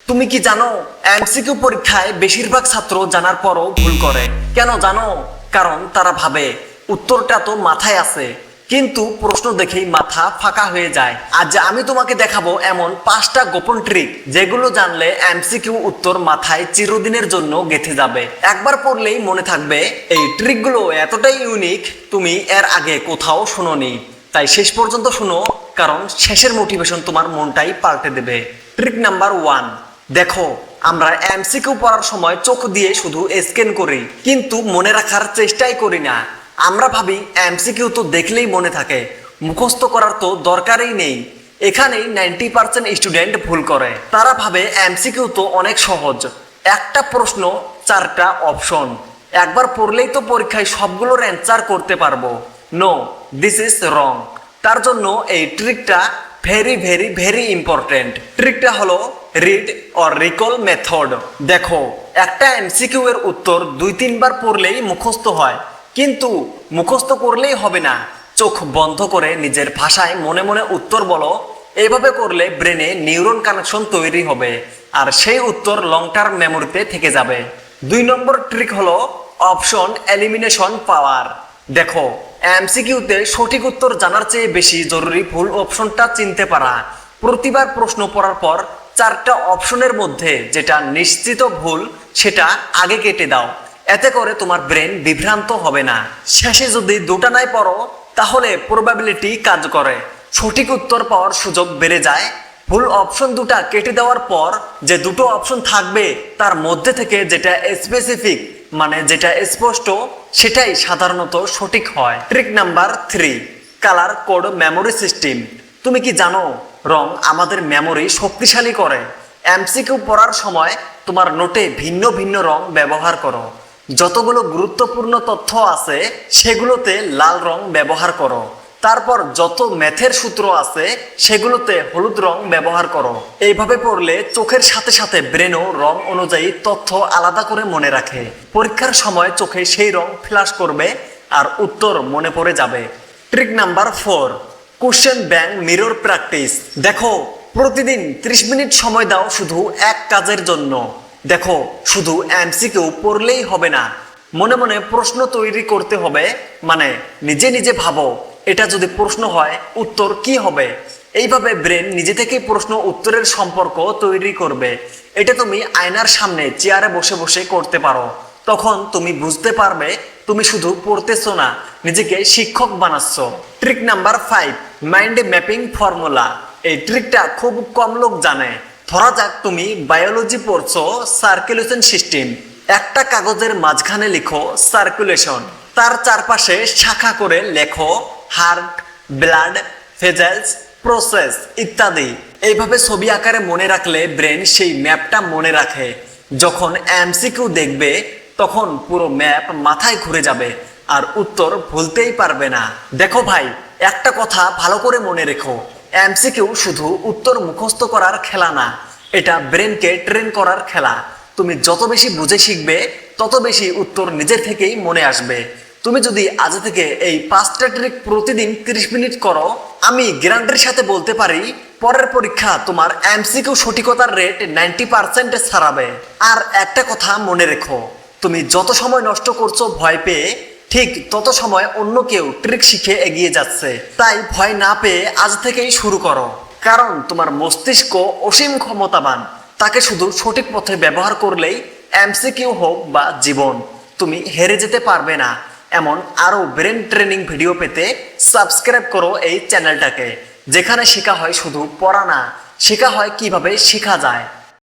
তুমি কি জানো এমসিকিউ পরীক্ষায় বেশিরভাগ ছাত্র জানার পরও ভুল করে? কেন জানো? কারণ তারা ভাবে উত্তরটা তো মাথায় আছে, কিন্তু প্রশ্ন দেখেই মাথা ফাঁকা হয়ে যায়। আজ আমি তোমাকে দেখাবো এমন 5টা গোপন ট্রিক, যেগুলো জানলে এমসিকিউ উত্তর মাথায় চিরদিনের জন্য গেঁথে যাবে। একবার পড়লেই মনে থাকবে। এই ট্রিকগুলো এতটাই ইউনিক, তুমি এর আগে কোথাও শোনোনি। তাই শেষ পর্যন্ত শুনো, কারণ শেষের মোটিভেশন তোমার মনটাই পাল্টে দেবে। ট্রিক নাম্বার 1, দেখো, আমরা এমসিকিউ পড়ার সময় চোখ দিয়ে শুধু স্ক্যান করি, কিন্তু মনে রাখার চেষ্টাই করি না। আমরা ভাবি এমসিকিউ তো দেখলেই মনে থাকে, মুখস্থ করার তো দরকারই নেই। এখানেই 90% স্টুডেন্ট ভুল করে। তারা ভাবে এমসিকিউ তো অনেক সহজ, একটা প্রশ্ন 4টা অপশন, একবার পড়লেই তো পরীক্ষায় সবগুলোর অ্যান্সার করতে পারবো। No, this is wrong. তার জন্য এই ট্রিকটা ভেরি ভেরি ভেরি ইম্পর্টেন্ট। ট্রিকটা হলো রিড অর রিকল মেথড। দেখো, একটা এমসিকিউ এর উত্তর 2-3 বার পড়লেই মুখস্থ হয়, কিন্তু মুখস্থ করলেই হবে না। চোখ বন্ধ করে নিজের ভাষায় মনে মনে উত্তর বলো। এইভাবে করলে ব্রেনে নিউরন কানেকশন তৈরি হবে, আর সেই উত্তর লং টার্ম মেমোরিতে থেকে যাবে। 2 নম্বর ট্রিক হলো অপশন এলিমিনেশন পাওয়ার। দেখো, এমসিকিউতে সঠিক উত্তর জানার চেয়ে বেশি জরুরি ভুল অপশনটা চিনতে পারা। প্রতিবার প্রশ্ন পড়ার পর 4টা অপশনের মধ্যে যেটা নিশ্চিত ভুল, সেটা আগে কেটে দাও। এতে করে তোমার ব্রেন বিভ্রান্ত হবে না। শেষে যদি 2টা নাই পড়ো, তাহলে প্রবাবিলিটি কাজ করে, সঠিক উত্তর পাওয়ার সুযোগ বেড়ে যায়। ভুল অপশন 2টা কেটে দেওয়ার পর যে 2টো অপশন থাকবে, তার মধ্যে থেকে যেটা স্পেসিফিক, মানে যেটা স্পষ্ট, সেটাই সাধারণত সঠিক হয়। Trick number 3, colour code memory system. তুমি কি জানো রং আমাদের মেমোরি শক্তিশালী করে? এমসিকিউ পড়ার সময় তোমার নোটে ভিন্ন ভিন্ন রং ব্যবহার করো। যতগুলো গুরুত্বপূর্ণ তথ্য আছে সেগুলোতে লাল রং ব্যবহার করো। তারপর যত ম্যাথের সূত্র আছে সেগুলোতে হলুদ রং ব্যবহার করো। এইভাবে পড়লে চোখের সাথে সাথে ব্রেনও রং অনুযায়ী তথ্য আলাদা করে মনে রাখে। পরীক্ষার সময় চোখে সেই রং ফ্ল্যাশ করবে আর উত্তর মনে পড়ে যাবে। Trick number 4, question bank mirror practice. দেখো, প্রতিদিন 30 মিনিট সময় দাও শুধু এক কাজের জন্য। দেখো, শুধু এমসিকিউ পড়লেই হবে না, মনে মনে প্রশ্ন তৈরি করতে হবে। মানে নিজে নিজে ভাবো, এটা যদি প্রশ্ন হয় উত্তর কি হবে। এইভাবে ব্রেন নিজে থেকেই প্রশ্ন উত্তরের সম্পর্ক তৈরি করবে। এটা তুমি আয়নার সামনে চেয়ারে বসে বসে করতে পারো। তখন তুমি বুঝতে পারবে তুমি শুধু পড়তেছো না, নিজেকে শিক্ষক বানাচ্ছ। Trick number 5, mind mapping formula. এই ট্রিকটা খুব কম লোক জানে। ধরা যাক তুমি বায়োলজি পড়ছো, সার্কুলেশন সিস্টেম। একটা কাগজের মাঝখানে লিখো সার্কুলেশন, তার চারপাশে শাখা করে লেখো হার্ট, ব্লাড ভেসেলস, প্রসেস ইত্যাদি। এইভাবে ছবি আকারে মনে রাখলে ব্রেন সেই ম্যাপটা মনে রাখে। যখন এমসিকিউ দেখবে তখন পুরো ম্যাপ মাথায় ঘুরে যাবে আর উত্তর ভুলতেই পারবে না। দেখো ভাই, একটা কথা ভালো করে মনে রেখো, এমসিকিউ শুধু উত্তর মুখস্থ করার খেলা না, এটা ব্রেনকে ট্রেন করার খেলা। তুমি যত বেশি বুঝে শিখবে, তত বেশি উত্তর নিজের থেকেই মনে আসবে। তুমি যদি আজ থেকে এই 5টা ট্রিক প্রতিদিন 30 মিনিট করো, আমি গ্যারান্টির সাথে বলতে পারি পরের পরীক্ষা তোমার এমসিকিউ সঠিকতার রেট 90% ছাড়াবে। আর একটা কথা মনে রেখো, তুমি যত সময় নষ্ট করছো ভয় পেয়ে, ঠিক তত সময় অন্য কেউ ট্রিক শিখে এগিয়ে যাচ্ছে। তাই ভয় না পেয়ে আজ থেকেই শুরু করো, কারণ তোমার মস্তিষ্ক অসীম ক্ষমতাবান। তাকে শুধু সঠিক পথে ব্যবহার করলেই এমসিকিউ হোক বা জীবন, তুমি হেরে যেতে পারবে না। এমন আরও ব্রেন ট্রেনিং ভিডিও পেতে সাবস্ক্রাইব করো এই চ্যানেলটাকে, যেখানে শেখা হয় শুধু পড়া না, শেখা হয় কিভাবে শেখা যায়।